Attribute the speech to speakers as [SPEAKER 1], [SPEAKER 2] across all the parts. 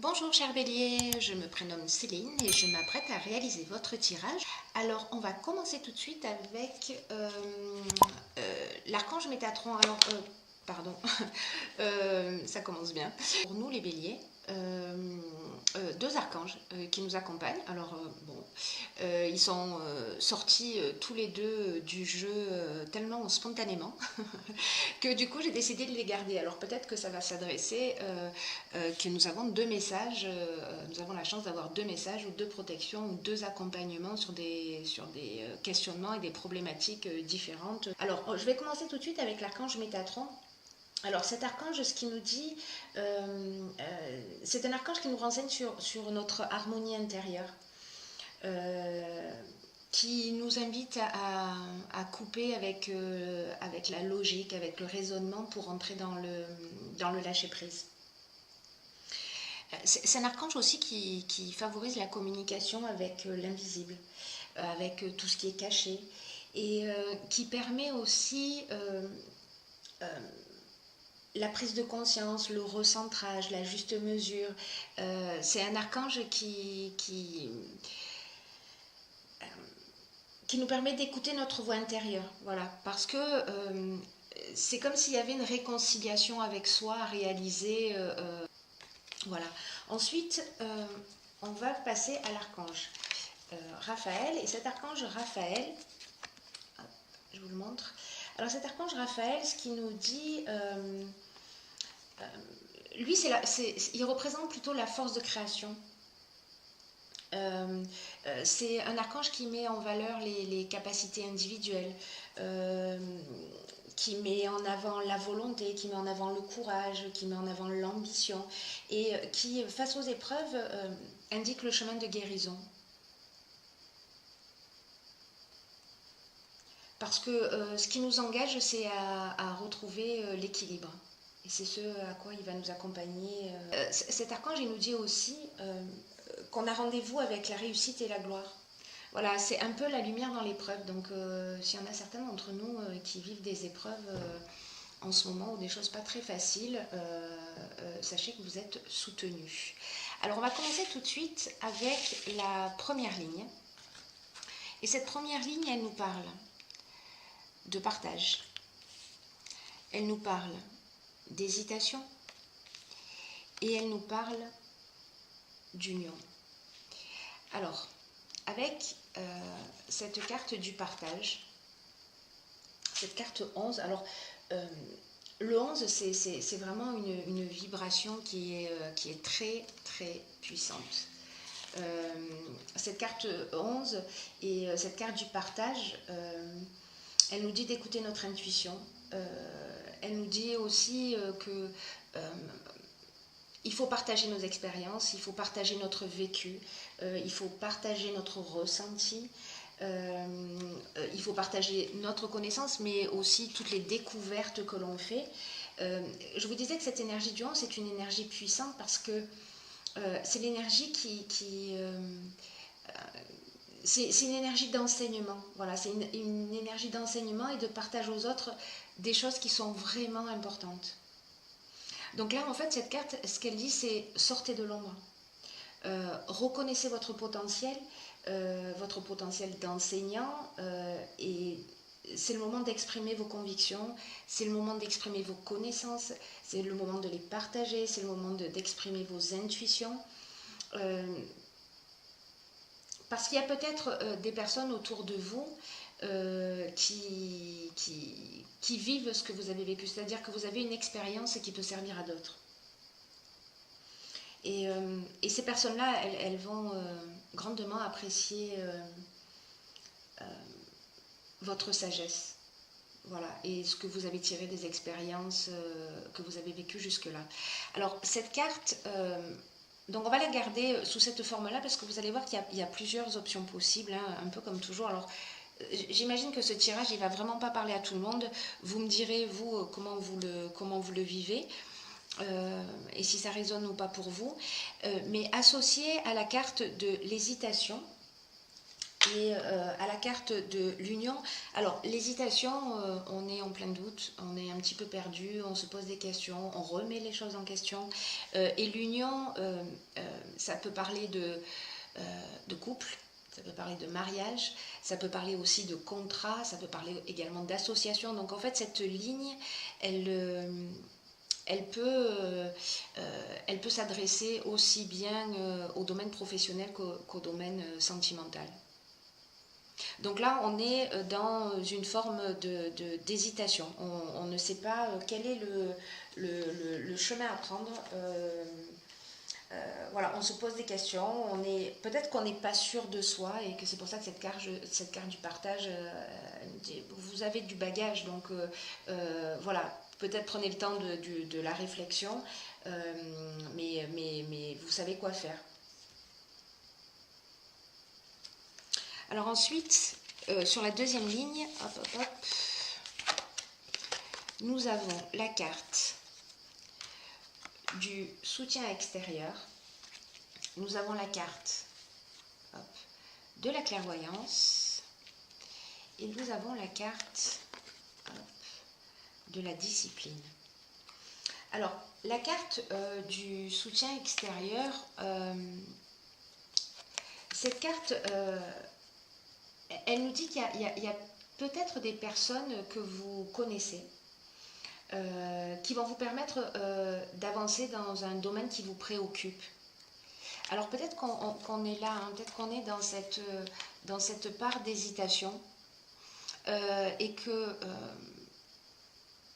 [SPEAKER 1] Bonjour cher bélier, je me prénomme Céline et je m'apprête à réaliser votre tirage. Alors on va commencer tout de suite avec l'archange Métatron. Alors, pardon, ça commence bien. Pour nous les béliers, deux archanges qui nous accompagnent. Alors ils sont sortis tous les deux du jeu tellement spontanément que du coup j'ai décidé de les garder. Alors peut-être que ça va s'adresser, que nous avons deux messages, nous avons la chance d'avoir deux messages ou deux protections ou deux accompagnements sur des questionnements et des problématiques différentes. Alors je vais commencer tout de suite avec l'archange Métatron. Alors cet archange, ce qu'il nous dit, c'est un archange qui nous renseigne sur notre harmonie intérieure. Qui nous invite à couper avec la logique, avec le raisonnement pour entrer dans le lâcher-prise. C'est un archange aussi qui favorise la communication avec l'invisible, avec tout ce qui est caché, et qui permet aussi la prise de conscience, le recentrage, la juste mesure. C'est un archange qui nous permet d'écouter notre voix intérieure, voilà, parce que c'est comme s'il y avait une réconciliation avec soi à réaliser, voilà. Ensuite, on va passer à l'archange Raphaël, et cet archange Raphaël, je vous le montre. Alors cet archange Raphaël, ce qu'il nous dit, lui, il représente plutôt la force de création. C'est un archange qui met en valeur les capacités individuelles, qui met en avant la volonté, qui met en avant le courage, qui met en avant l'ambition, et qui, face aux épreuves, indique le chemin de guérison. Parce que ce qui nous engage, c'est à retrouver l'équilibre. Et c'est ce à quoi il va nous accompagner. Cet archange, il nous dit aussi qu'on a rendez-vous avec la réussite et la gloire. Voilà, c'est un peu la lumière dans l'épreuve. Donc, s'il y en a certains d'entre nous qui vivent des épreuves en ce moment ou des choses pas très faciles, sachez que vous êtes soutenus. Alors, on va commencer tout de suite avec la première ligne. Et cette première ligne, elle nous parle de partage. Elle nous parle d'hésitation. Et elle nous parle d'union. Alors, avec cette carte du partage, cette carte 11, alors le 11, c'est vraiment une vibration qui est très très puissante. Cette carte 11 et cette carte du partage, elle nous dit d'écouter notre intuition. Elle nous dit aussi que il faut partager nos expériences, il faut partager notre vécu, il faut partager notre ressenti, il faut partager notre connaissance, mais aussi toutes les découvertes que l'on fait. Je vous disais que cette énergie du 11, c'est une énergie puissante parce que c'est l'énergie c'est une énergie d'enseignement. Voilà, c'est une énergie d'enseignement et de partage aux autres des choses qui sont vraiment importantes. Donc là, en fait, cette carte, ce qu'elle dit, c'est sortez de l'ombre. Reconnaissez votre potentiel d'enseignant, et c'est le moment d'exprimer vos convictions, c'est le moment d'exprimer vos connaissances, c'est le moment de les partager, c'est le moment d'exprimer vos intuitions. Parce qu'il y a peut-être des personnes autour de vous qui vivent ce que vous avez vécu, c'est-à-dire que vous avez une expérience qui peut servir à d'autres. Et ces personnes-là, elles vont grandement apprécier votre sagesse. Voilà, et ce que vous avez tiré des expériences que vous avez vécues jusque-là. Alors, cette carte, donc on va la garder sous cette forme-là parce que vous allez voir qu'il y a plusieurs options possibles, hein, un peu comme toujours. Alors, j'imagine que ce tirage, il ne va vraiment pas parler à tout le monde. Vous me direz, vous, comment vous le vivez. Et si ça résonne ou pas pour vous, mais associé à la carte de l'hésitation, et à la carte de l'union. Alors, l'hésitation, on est en plein doute, on est un petit peu perdu, on se pose des questions, on remet les choses en question. Et l'union, ça peut parler de couple, ça peut parler de mariage, ça peut parler aussi de contrat, ça peut parler également d'association. Donc, en fait, cette ligne, elle peut s'adresser aussi bien au domaine professionnel qu'au domaine sentimental. Donc là, on est dans une forme d'hésitation. On ne sait pas quel est le chemin à prendre. Voilà, on se pose des questions. Peut-être qu'on n'est pas sûr de soi et que c'est pour ça que cette carte du partage, vous avez du bagage. Donc voilà, peut-être prenez le temps de la réflexion, mais vous savez quoi faire. Alors ensuite, sur la deuxième ligne, nous avons la carte du soutien extérieur. Nous avons la carte de la clairvoyance. Et nous avons la carte de la discipline. Alors, la carte du soutien extérieur, cette carte... elle nous dit qu'il y a peut-être des personnes que vous connaissez qui vont vous permettre d'avancer dans un domaine qui vous préoccupe. Alors peut-être qu'on est là, hein, peut-être qu'on est dans cette part d'hésitation et que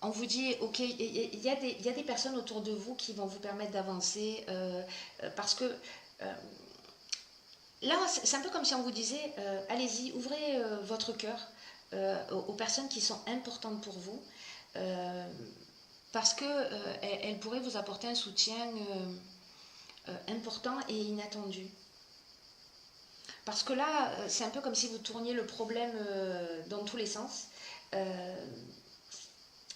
[SPEAKER 1] on vous dit, ok, il y a des personnes autour de vous qui vont vous permettre d'avancer parce que... là, c'est un peu comme si on vous disait, allez-y, ouvrez votre cœur aux personnes qui sont importantes pour vous, parce qu'elles pourraient vous apporter un soutien important et inattendu. Parce que là, c'est un peu comme si vous tourniez le problème dans tous les sens,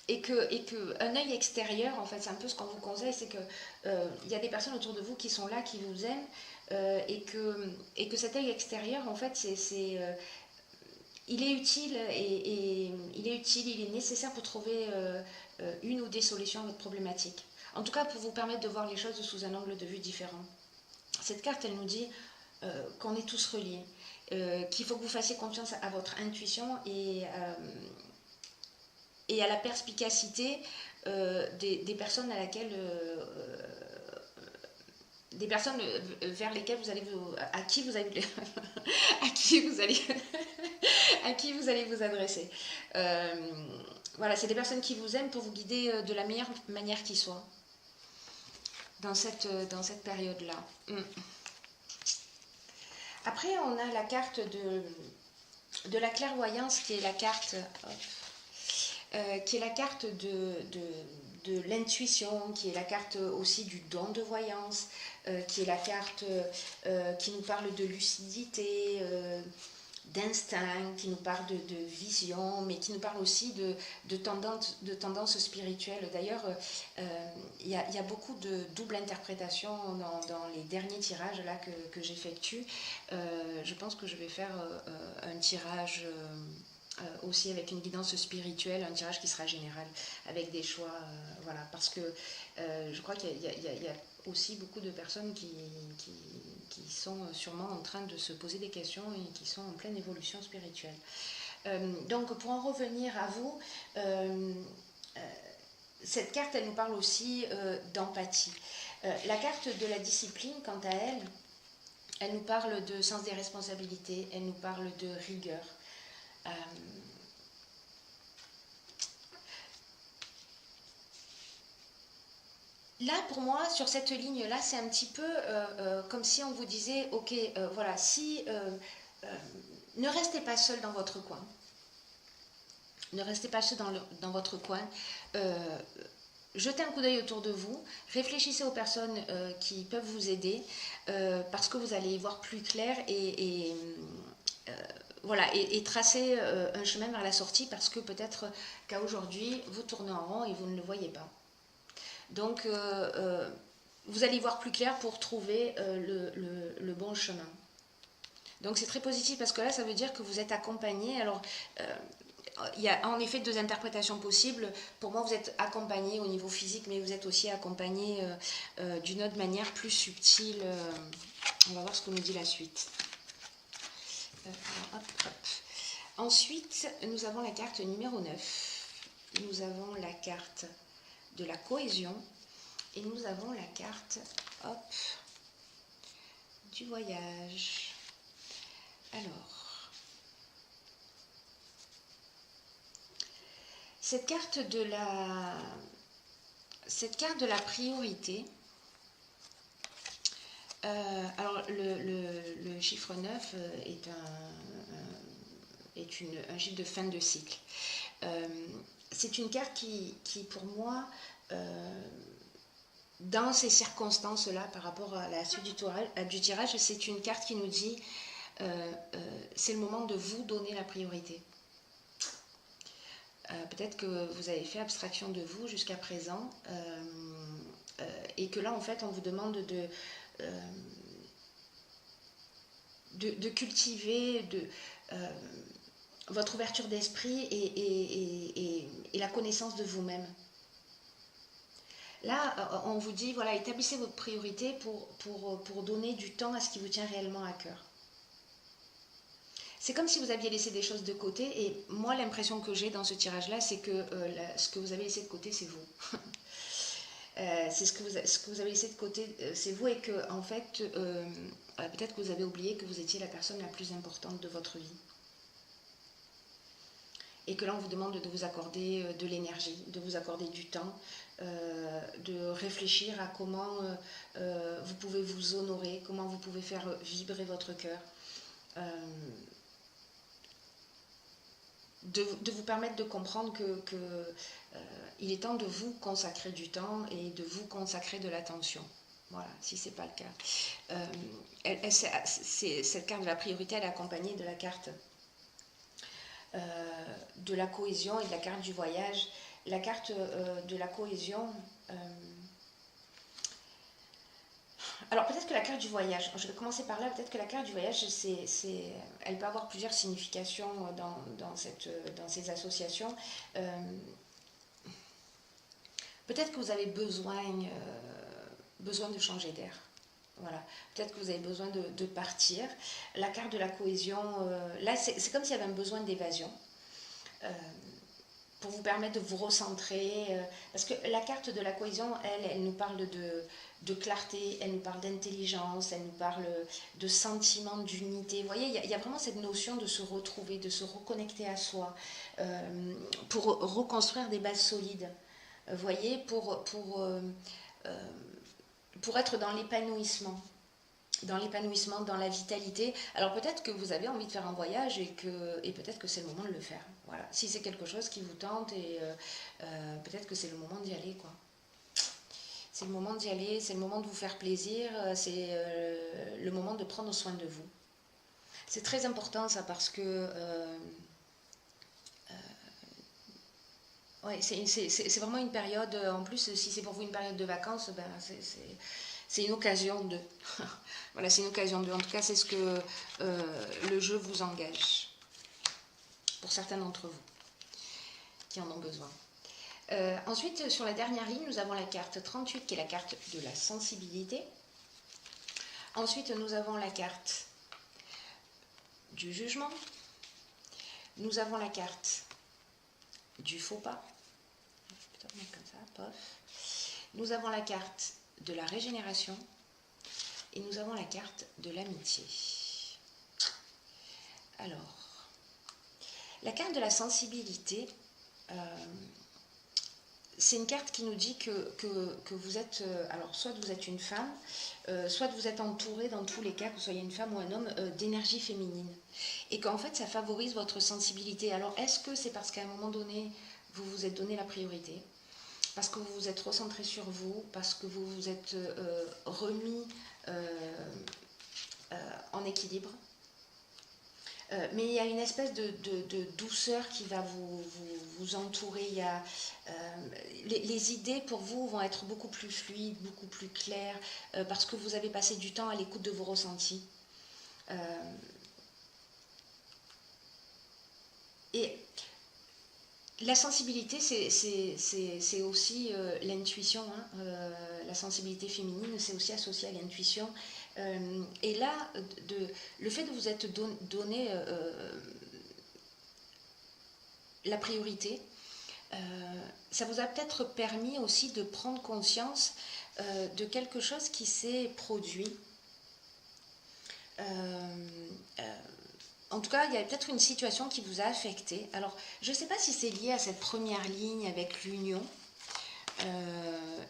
[SPEAKER 1] et que un œil extérieur, en fait, c'est un peu ce qu'on vous conseille, c'est que il y a des personnes autour de vous qui sont là, qui vous aiment, et que cet œil extérieur, en fait, il est utile et il est nécessaire pour trouver une ou des solutions à votre problématique. En tout cas, pour vous permettre de voir les choses sous un angle de vue différent. Cette carte, elle nous dit qu'on est tous reliés, qu'il faut que vous fassiez confiance à votre intuition et à la perspicacité des personnes à laquelle des personnes vers lesquelles vous allez à qui vous allez à qui vous allez à qui vous allez vous adresser. Voilà, c'est des personnes qui vous aiment pour vous guider de la meilleure manière qui soit dans cette période-là. Après, on a la carte de la clairvoyance qui est la carte de l'intuition, qui est la carte aussi du don de voyance, qui est la carte qui nous parle de lucidité, d'instinct, qui nous parle de vision, mais qui nous parle aussi de tendance spirituelle. D'ailleurs, il y a beaucoup de double interprétation dans les derniers tirages là que j'effectue. Je pense que je vais faire un tirage aussi avec une guidance spirituelle, un tirage qui sera général, avec des choix, voilà, parce que je crois qu'il y a aussi beaucoup de personnes qui sont sûrement en train de se poser des questions et qui sont en pleine évolution spirituelle. Donc pour en revenir à vous, cette carte, elle nous parle aussi d'empathie. La carte de la discipline, quant à elle, elle nous parle de sens des responsabilités, elle nous parle de rigueur. Là, pour moi, sur cette ligne-là, c'est un petit peu comme si on vous disait, ok, voilà, ne restez pas seul dans votre coin. Ne restez pas seul dans votre coin. Jetez un coup d'œil autour de vous. Réfléchissez aux personnes qui peuvent vous aider parce que vous allez y voir plus clair voilà, et tracer un chemin vers la sortie parce que peut-être qu'à aujourd'hui, vous tournez en rond et vous ne le voyez pas. Donc, vous allez y voir plus clair pour trouver le bon chemin. Donc c'est très positif parce que là, ça veut dire que vous êtes accompagné. Alors, il y a en effet deux interprétations possibles. Pour moi, vous êtes accompagné au niveau physique, mais vous êtes aussi accompagné d'une autre manière plus subtile. On va voir ce que nous dit la suite. Hop, hop. Ensuite, nous avons la carte numéro 9. Nous avons la carte de la cohésion. Et nous avons la carte, hop, du voyage. Alors, cette carte de la priorité, alors le chiffre 9 est un chiffre de fin de cycle. C'est une carte qui pour moi, dans ces circonstances-là, par rapport à la suite du tirage, c'est une carte qui nous dit c'est le moment de vous donner la priorité. Peut-être que vous avez fait abstraction de vous jusqu'à présent et que là, en fait, on vous demande de cultiver votre ouverture d'esprit et la connaissance de vous-même. Là, on vous dit, voilà, établissez votre priorité pour donner du temps à ce qui vous tient réellement à cœur. C'est comme si vous aviez laissé des choses de côté et moi, l'impression que j'ai dans ce tirage-là, c'est que ce que vous avez laissé de côté, c'est vous. C'est ce que vous avez laissé de côté, c'est vous et que, en fait, peut-être que vous avez oublié que vous étiez la personne la plus importante de votre vie. Et que là, on vous demande de vous accorder de l'énergie, de vous accorder du temps, de réfléchir à comment vous pouvez vous honorer, comment vous pouvez faire vibrer votre cœur. De vous permettre de comprendre que il est temps de vous consacrer du temps et de vous consacrer de l'attention. Voilà, si ce n'est pas le cas. Cette carte de la priorité, elle est accompagnée de la carte de la cohésion et de la carte du voyage. La carte de la cohésion... alors peut-être que la carte du voyage, je vais commencer par là, peut-être que la carte du voyage, elle peut avoir plusieurs significations dans ces associations. Peut-être que vous avez besoin de changer d'air. Voilà. Peut-être que vous avez besoin de partir. La carte de la cohésion, là c'est comme s'il y avait un besoin d'évasion. Pour vous permettre de vous recentrer, parce que la carte de la cohésion, elle nous parle de clarté, elle nous parle d'intelligence, elle nous parle de sentiment d'unité. Vous voyez, il y a vraiment cette notion de se retrouver, de se reconnecter à soi, pour reconstruire des bases solides. Vous voyez, pour être dans l'épanouissement, dans la vitalité. Alors peut-être que vous avez envie de faire un voyage et peut-être que c'est le moment de le faire. Voilà. Si c'est quelque chose qui vous tente et peut-être que c'est le moment d'y aller, quoi. C'est le moment d'y aller, c'est le moment de vous faire plaisir, c'est le moment de prendre soin de vous. C'est très important ça parce que ouais, c'est vraiment une période, en plus si c'est pour vous une période de vacances, ben, c'est une occasion de... voilà, c'est une occasion de... En tout cas, c'est ce que le jeu vous engage. Pour certains d'entre vous qui en ont besoin. Ensuite, sur la dernière ligne, nous avons la carte 38 qui est la carte de la sensibilité. Ensuite, nous avons la carte du jugement. Nous avons la carte du faux pas. Peut-être mettre comme ça, pof. Nous avons la carte de la régénération. Et nous avons la carte de l'amitié. Alors, la carte de la sensibilité, c'est une carte qui nous dit que vous êtes, alors soit vous êtes une femme, soit vous êtes entouré dans tous les cas, que vous soyez une femme ou un homme, d'énergie féminine. Et qu'en fait, ça favorise votre sensibilité. Alors, est-ce que c'est parce qu'à un moment donné, vous vous êtes donné la priorité ? Parce que vous vous êtes recentré sur vous, parce que vous vous êtes remis en équilibre. Mais il y a une espèce de douceur qui va vous entourer. Il y a, les idées pour vous vont être beaucoup plus fluides, beaucoup plus claires, parce que vous avez passé du temps à l'écoute de vos ressentis. Et la sensibilité, c'est aussi l'intuition. Hein. La sensibilité féminine, c'est aussi associé à l'intuition. Et là, le fait de vous être donné la priorité, ça vous a peut-être permis aussi de prendre conscience de quelque chose qui s'est produit. En tout cas, il y a peut-être une situation qui vous a affecté. Alors, je ne sais pas si c'est lié à cette première ligne avec l'union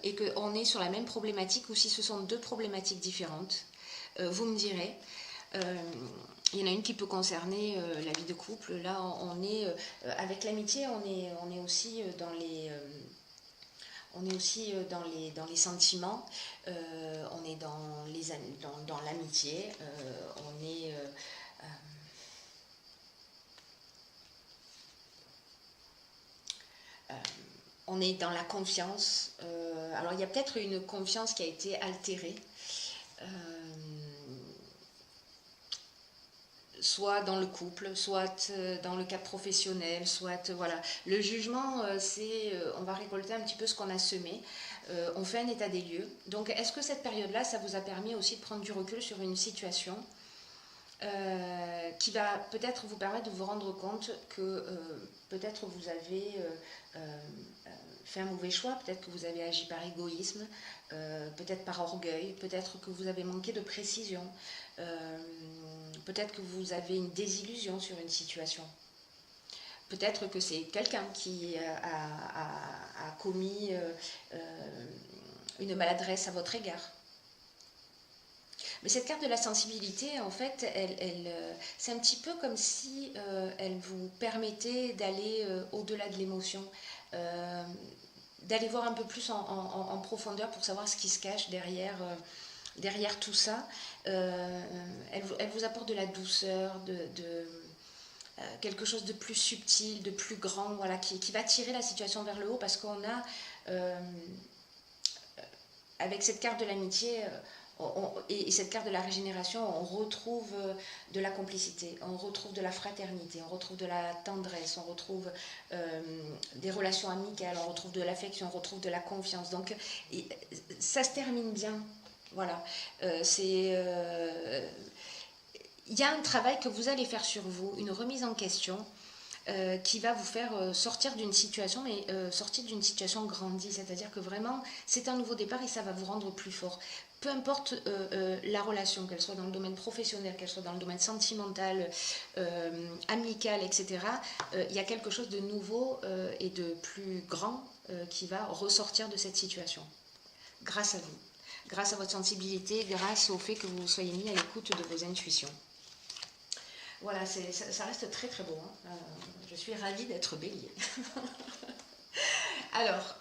[SPEAKER 1] et qu'on est sur la même problématique ou si ce sont deux problématiques différentes. Vous me direz. Il y en a une qui peut concerner la vie de couple. Là, on est avec l'amitié, on est aussi dans les dans les sentiments, on est dans l'amitié, on est on est dans la confiance. Alors il y a peut-être une confiance qui a été altérée, soit dans le couple, soit dans le cadre professionnel, soit voilà. Le jugement, c'est on va récolter un petit peu ce qu'on a semé. On fait un état des lieux. Donc est-ce que cette période-là, ça vous a permis aussi de prendre du recul sur une situation qui va peut-être vous permettre de vous rendre compte que peut-être vous avez fait un mauvais choix, peut-être que vous avez agi par égoïsme, peut-être par orgueil, peut-être que vous avez manqué de précision, peut-être que vous avez une désillusion sur une situation. Peut-être que c'est quelqu'un qui a commis une maladresse à votre égard. Mais cette carte de la sensibilité, en fait, c'est un petit peu comme si elle vous permettait d'aller au-delà de l'émotion, d'aller voir un peu plus en profondeur pour savoir ce qui se cache derrière tout ça. Elle vous apporte de la douceur, quelque chose de plus subtil, de plus grand, voilà, qui va tirer la situation vers le haut parce qu'on a, avec cette carte de l'amitié, et cette carte de la régénération, on retrouve de la complicité, on retrouve de la fraternité, on retrouve de la tendresse, on retrouve des relations amicales, on retrouve de l'affection, on retrouve de la confiance. Donc ça se termine bien. Voilà. Il y a un travail que vous allez faire sur vous, une remise en question qui va vous faire sortir d'une situation, mais sortir d'une situation grandie. C'est-à-dire que vraiment, c'est un nouveau départ et ça va vous rendre plus fort. Peu importe la relation, qu'elle soit dans le domaine professionnel, qu'elle soit dans le domaine sentimental, amical, etc., il y a quelque chose de nouveau et de plus grand qui va ressortir de cette situation. Grâce à vous. Grâce à votre sensibilité, grâce au fait que vous soyez mis à l'écoute de vos intuitions. Voilà, ça reste très très beau. Hein. Je suis ravie d'être bélier. Alors,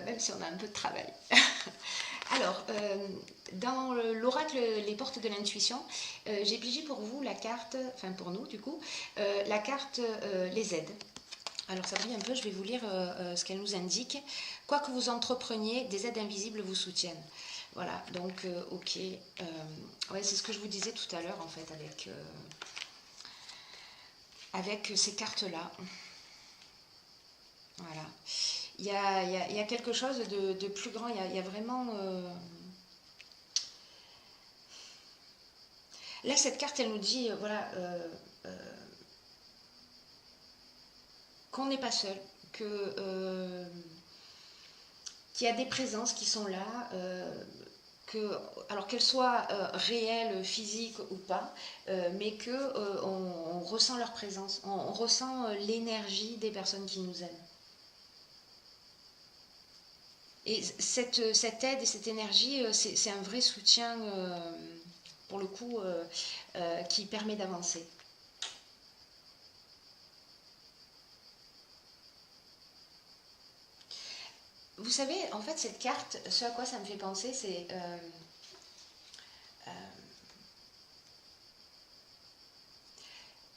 [SPEAKER 1] même si on a un peu de travail. Alors, dans l'oracle Les portes de l'intuition, j'ai pigé pour vous la carte, enfin pour nous du coup, la carte Les aides. Alors ça brille un peu, je vais vous lire ce qu'elle nous indique. Quoi que vous entrepreniez, des aides invisibles vous soutiennent. Voilà, donc ok. Ouais, c'est ce que je vous disais tout à l'heure en fait avec ces cartes-là. Voilà. Il y a quelque chose de plus grand, il y a vraiment... Là, cette carte, elle nous dit, voilà, qu'on n'est pas seul, qu'il y a des présences qui sont là, alors qu'elles soient réelles, physiques ou pas, mais qu'on ressent leur présence, on ressent l'énergie des personnes qui nous aiment. Et cette aide et cette énergie, c'est un vrai soutien, pour le coup, qui permet d'avancer. Vous savez, en fait, cette carte, ce à quoi ça me fait penser, c'est...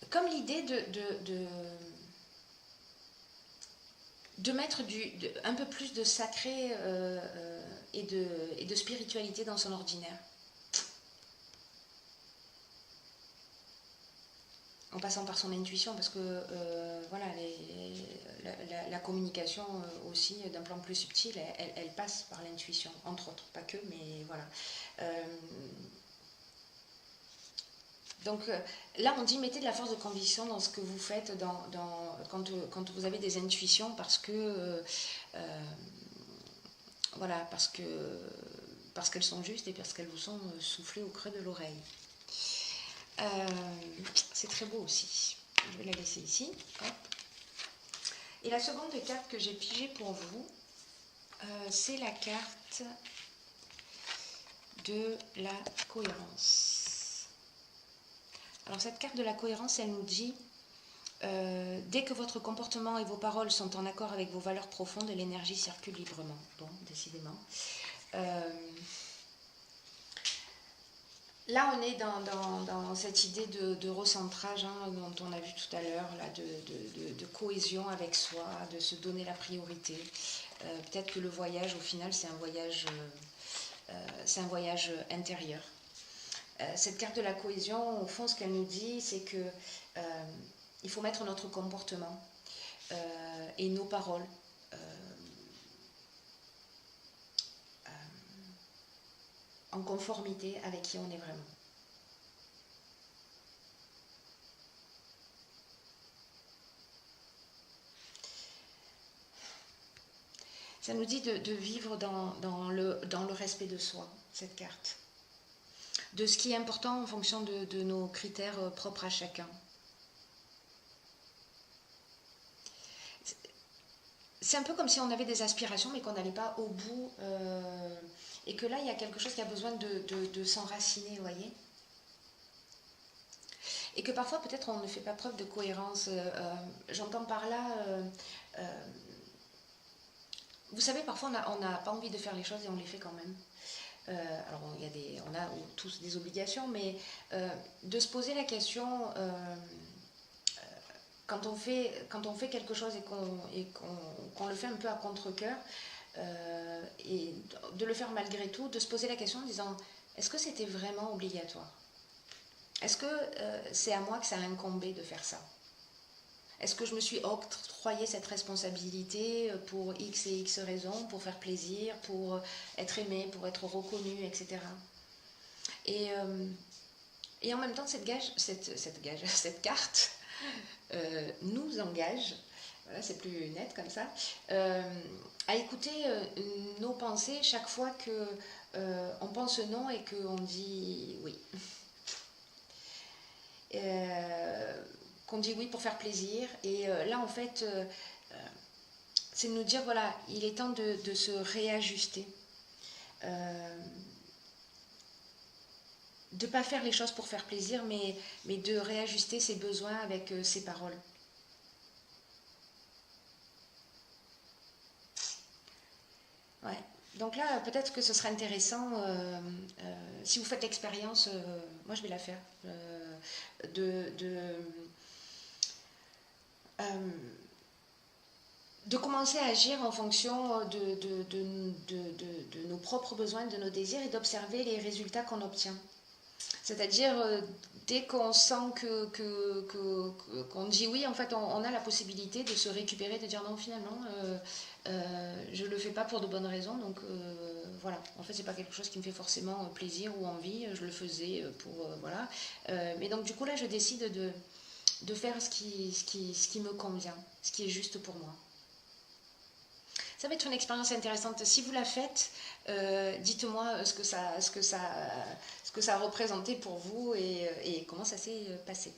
[SPEAKER 1] comme l'idée de mettre un peu plus de sacré et de spiritualité dans son ordinaire. en passant par son intuition, parce que voilà, la communication aussi, d'un plan plus subtil, elle passe par l'intuition, entre autres, pas que, mais voilà. Donc là, on dit mettez de la force de conviction dans ce que vous faites quand vous avez des intuitions, parce que voilà, parce qu'elles sont justes et parce qu'elles vous sont soufflées au creux de l'oreille. C'est très beau aussi. Je vais la laisser ici. Hop. Et la seconde carte que j'ai pigée pour vous, c'est la carte de la cohérence. Alors cette carte de la cohérence, elle nous dit dès que votre comportement et vos paroles sont en accord avec vos valeurs profondes, l'énergie circule librement. Bon, décidément. Là, on est dans cette idée de recentrage dont on a vu tout à l'heure, de cohésion avec soi, de se donner la priorité. Peut-être que le voyage, au final, c'est un voyage intérieur. Cette carte de la cohésion, au fond, ce qu'elle nous dit, c'est que il faut mettre notre comportement et nos paroles en conformité avec qui on est vraiment. Ça nous dit de vivre dans le respect de soi, cette carte. De ce qui est important en fonction de nos critères propres à chacun. C'est un peu comme si on avait des aspirations mais qu'on n'allait pas au bout et que là il y a quelque chose qui a besoin de s'enraciner, vous voyez. Et que parfois peut-être on ne fait pas preuve de cohérence. J'entends par là, vous savez, parfois on n'a pas envie de faire les choses et on les fait quand même. Alors on a tous des obligations, mais de se poser la question quand on fait quelque chose et qu'on le fait un peu à contre-cœur, et de le faire malgré tout, de se poser la question en disant est-ce que c'était vraiment obligatoire? Est-ce que c'est à moi que ça a incombé de faire ça? Est-ce que je me suis octroyé cette responsabilité pour X et X raisons, pour faire plaisir, pour être aimé, pour être reconnu, etc. Et en même temps, cette carte nous engage, voilà, c'est plus net comme ça, à écouter nos pensées chaque fois qu'on pense non et qu'on dit oui. Qu'on dit oui pour faire plaisir. Et là, en fait, c'est de nous dire, voilà, il est temps de se réajuster. De ne pas faire les choses pour faire plaisir, mais de réajuster ses besoins avec ses paroles. Ouais. Donc là, peut-être que ce serait intéressant, si vous faites l'expérience, moi je vais la faire, de commencer à agir en fonction de nos propres besoins, de nos désirs et d'observer les résultats qu'on obtient. C'est-à-dire, dès qu'on sent qu'on dit oui, en fait, on a la possibilité de se récupérer, de dire non, finalement, je ne le fais pas pour de bonnes raisons, donc voilà. En fait, c'est pas quelque chose qui me fait forcément plaisir ou envie, je le faisais pour, voilà. Mais donc, du coup, là, je décide de faire ce qui me convient, ce qui est juste pour moi. Ça va être une expérience intéressante. Si vous la faites, dites-moi ce que ça a représenté pour vous et comment ça s'est passé.